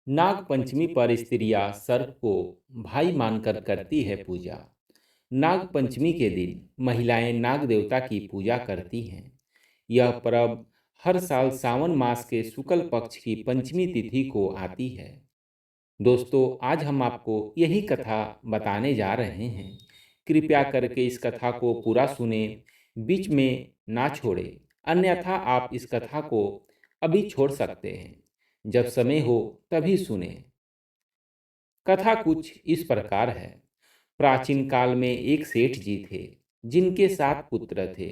नाग पंचमी पर स्त्रियां सर्प को भाई मानकर करती है पूजा। नाग पंचमी के दिन महिलाएं नाग देवता की पूजा करती हैं। यह पर्व हर साल सावन मास के शुक्ल पक्ष की पंचमी तिथि को आती है। दोस्तों, आज हम आपको यही कथा बताने जा रहे हैं। कृपया करके इस कथा को पूरा सुने, बीच में ना छोड़े, अन्यथा आप इस कथा को अभी छोड़ सकते हैं। जब समय हो तभी सुने। कथा कुछ इस प्रकार है। प्राचीन काल में एक सेठ जी थे, जिनके 7 पुत्र थे।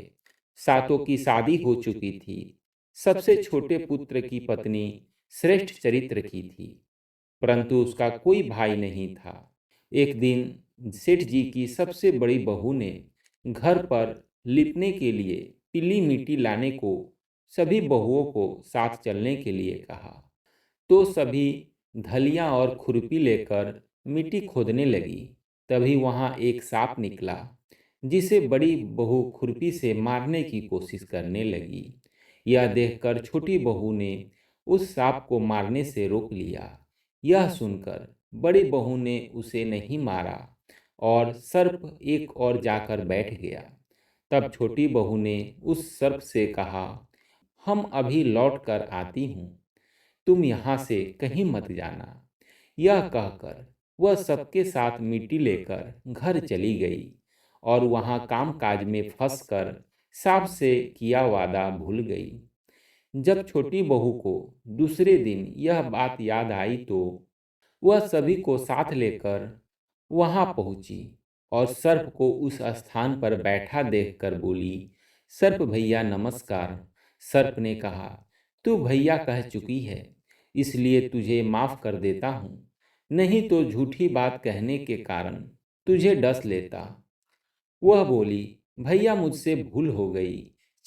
सातों की शादी हो चुकी थी। सबसे छोटे पुत्र की पत्नी श्रेष्ठ चरित्र की थी, परंतु उसका कोई भाई नहीं था। एक दिन सेठ जी की सबसे बड़ी बहू ने घर पर लिपने के लिए पीली मिट्टी लाने को सभी बहुओं को साथ चलने के लिए कहा। तो सभी धलियां और खुरपी लेकर मिट्टी खोदने लगी। तभी वहां एक सांप निकला, जिसे बड़ी बहू खुरपी से मारने की कोशिश करने लगी। यह देखकर छोटी बहू ने उस सांप को मारने से रोक लिया। यह सुनकर बड़ी बहू ने उसे नहीं मारा और सर्प एक और जाकर बैठ गया। तब छोटी बहू ने उस सर्प से कहा, हम अभी लौट कर आती हूँ, तुम यहाँ से कहीं मत जाना। यह कहकर वह सबके साथ मिट्टी लेकर घर चली गई और वहाँ कामकाज में फंसकर सांप से किया वादा भूल गई। जब छोटी बहू को दूसरे दिन यह बात याद आई तो वह सभी को साथ लेकर वहां पहुंची और सर्प को उस स्थान पर बैठा देखकर बोली, सर्प भैया नमस्कार। सर्प ने कहा, तू भैया कह चुकी है, इसलिए तुझे माफ कर देता हूँ, नहीं तो झूठी बात कहने के कारण तुझे डस लेता। वह बोली, भैया मुझसे भूल हो गई,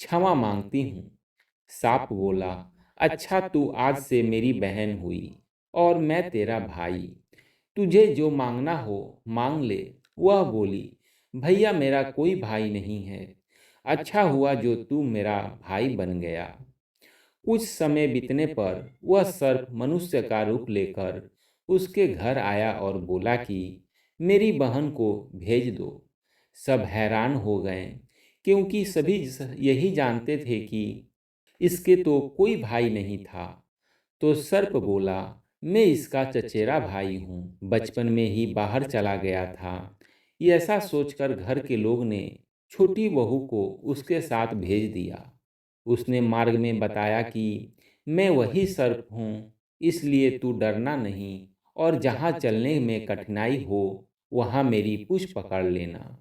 क्षमा मांगती हूँ। सांप बोला, अच्छा तू आज से मेरी बहन हुई और मैं तेरा भाई, तुझे जो मांगना हो मांग ले। वह बोली, भैया मेरा कोई भाई नहीं है, अच्छा हुआ जो तू मेरा भाई बन गया। कुछ समय बीतने पर वह सर्प मनुष्य का रूप लेकर उसके घर आया और बोला कि मेरी बहन को भेज दो। सब हैरान हो गए, क्योंकि सभी यही जानते थे कि इसके तो कोई भाई नहीं था। तो सर्प बोला, मैं इसका चचेरा भाई हूँ, बचपन में ही बाहर चला गया था। ये ऐसा सोचकर घर के लोग ने छोटी बहू को उसके साथ भेज दिया। उसने मार्ग में बताया कि मैं वही सर्प हूँ, इसलिए तू डरना नहीं और जहाँ चलने में कठिनाई हो वहाँ मेरी पूँछ पकड़ लेना।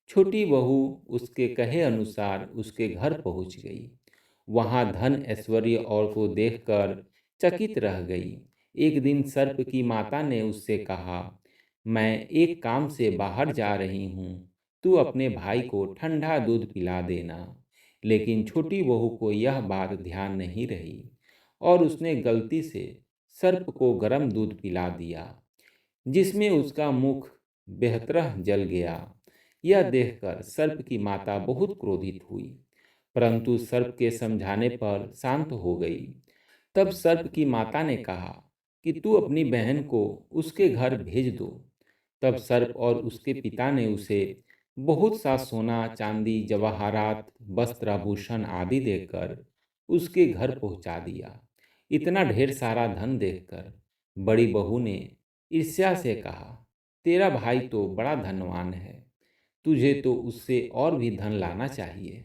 छोटी बहू उसके कहे अनुसार उसके घर पहुँच गई। वहाँ धन ऐश्वर्य और को देखकर चकित रह गई। एक दिन सर्प की माता ने उससे कहा, मैं एक काम से बाहर जा रही हूँ, तू अपने भाई को ठंडा दूध पिला देना। लेकिन छोटी बहू को यह बात ध्यान नहीं रही और उसने गलती से सर्प को गर्म दूध पिला दिया, जिसमें उसका मुख बेहतरह जल गया। यह देखकर सर्प की माता बहुत क्रोधित हुई, परंतु सर्प के समझाने पर शांत हो गई। तब सर्प की माता ने कहा कि तू अपनी बहन को उसके घर भेज दो। तब सर्प और उसके पिता ने उसे बहुत सा सोना चांदी जवाहरात वस्त्र आभूषण आदि देकर उसके घर पहुंचा दिया। इतना ढेर सारा धन देखकर बड़ी बहू ने ईर्ष्या से कहा, तेरा भाई तो बड़ा धनवान है, तुझे तो उससे और भी धन लाना चाहिए।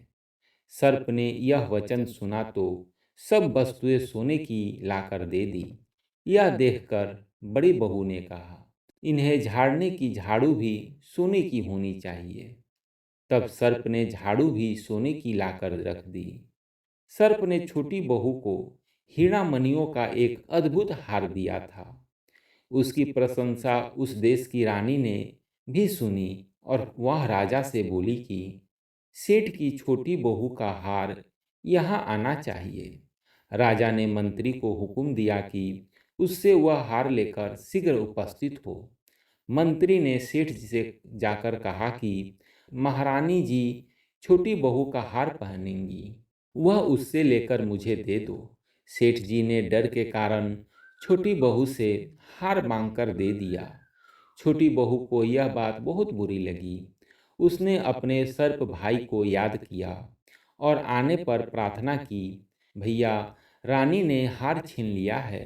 सर्प ने यह वचन सुना तो सब वस्तुएं सोने की लाकर दे दी। यह देखकर बड़ी बहू ने कहा, इन्हें झाड़ने की झाड़ू भी सोने की होनी चाहिए। तब सर्प ने झाड़ू भी सोने की लाकर रख दी। सर्प ने छोटी बहू को हीरा मणियों का एक अद्भुत हार दिया था। उसकी प्रशंसा उस देश की रानी ने भी सुनी और वह राजा से बोली कि सेठ की छोटी बहू का हार यहाँ आना चाहिए। राजा ने मंत्री को हुक्म दिया कि उससे वह हार लेकर शीघ्र उपस्थित हो। मंत्री ने सेठ जी से जाकर कहा कि महारानी जी छोटी बहू का हार पहनेंगी, वह उससे लेकर मुझे दे दो। सेठ जी ने डर के कारण छोटी बहू से हार मांगकर दे दिया। छोटी बहू को यह बात बहुत बुरी लगी। उसने अपने सर्प भाई को याद किया और आने पर प्रार्थना की, भैया, रानी ने हार छीन लिया है।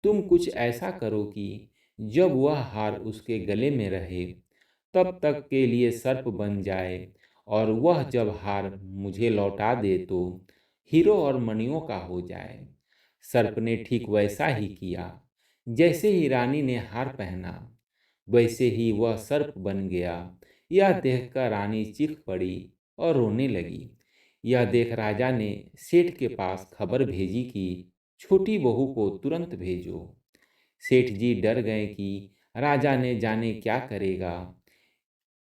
तुम कुछ ऐसा करो कि जब वह हार उसके गले में रहे तब तक के लिए सर्प बन जाए, और वह जब हार मुझे लौटा दे तो हीरो और मणियों का हो जाए। सर्प ने ठीक वैसा ही किया। जैसे ही रानी ने हार पहना, वैसे ही वह सर्प बन गया। यह देखकर रानी चीख पड़ी और रोने लगी। यह देख राजा ने सेठ के पास खबर भेजी कि छोटी बहू को तुरंत भेजो। सेठ जी डर गए कि राजा ने जाने क्या करेगा।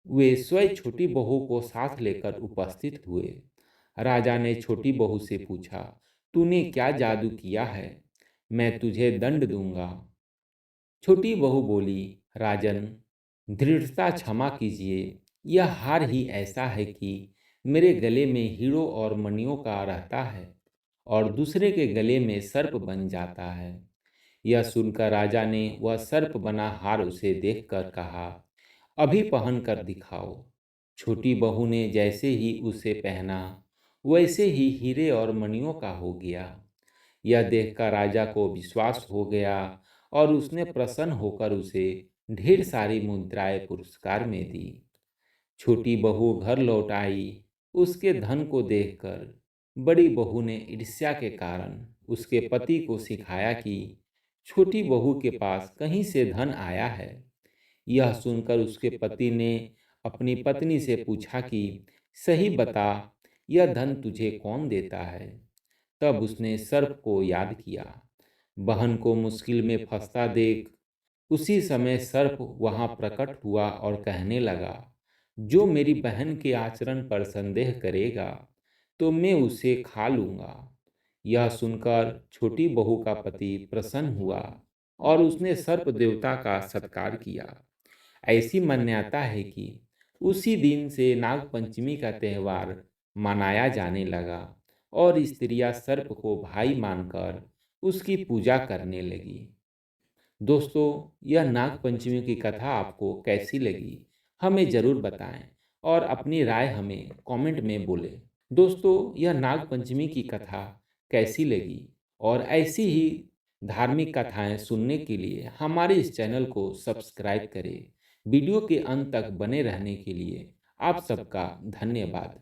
वे स्वयं छोटी बहू को साथ लेकर उपस्थित हुए। राजा ने छोटी बहू से पूछा, तूने क्या जादू किया है? मैं तुझे दंड दूंगा। छोटी बहू बोली, राजन, दृढ़ता क्षमा कीजिए। यह हार ही ऐसा है कि मेरे गले में हीरो और मणियों का रहता है और दूसरे के गले में सर्प बन जाता है। यह सुनकर राजा ने वह सर्प बना हार उसे देखकर कहा, अभी पहन कर दिखाओ। छोटी बहू ने जैसे ही उसे पहना, वैसे ही हीरे और मणियों का हो गया। यह देखकर राजा को विश्वास हो गया और उसने प्रसन्न होकर उसे ढेर सारी मुद्राएं पुरस्कार में दी। छोटी बहू घर लौट आई। उसके धन को देखकर बड़ी बहू ने ईर्ष्या के कारण उसके पति को सिखाया कि छोटी बहू के पास कहीं से धन आया है। यह सुनकर उसके पति ने अपनी पत्नी से पूछा कि सही बता, यह धन तुझे कौन देता है? तब उसने सर्प को याद किया। बहन को मुश्किल में फंसता देख उसी समय सर्प वहां प्रकट हुआ और कहने लगा, जो मेरी बहन के आचरण पर संदेह करेगा तो मैं उसे खा लूंगा। यह सुनकर छोटी बहू का पति प्रसन्न हुआ और उसने सर्प देवता का सत्कार किया। ऐसी मान्यता है कि उसी दिन से नागपंचमी का त्यौहार मनाया जाने लगा और स्त्रियां सर्प को भाई मानकर उसकी पूजा करने लगी। दोस्तों, यह नागपंचमी की कथा आपको कैसी लगी, हमें ज़रूर बताएं और अपनी राय हमें कमेंट में बोलें। दोस्तों, यह नागपंचमी की कथा कैसी लगी और ऐसी ही धार्मिक कथाएं सुनने के लिए हमारे इस चैनल को सब्सक्राइब करें। वीडियो के अंत तक बने रहने के लिए आप सबका धन्यवाद।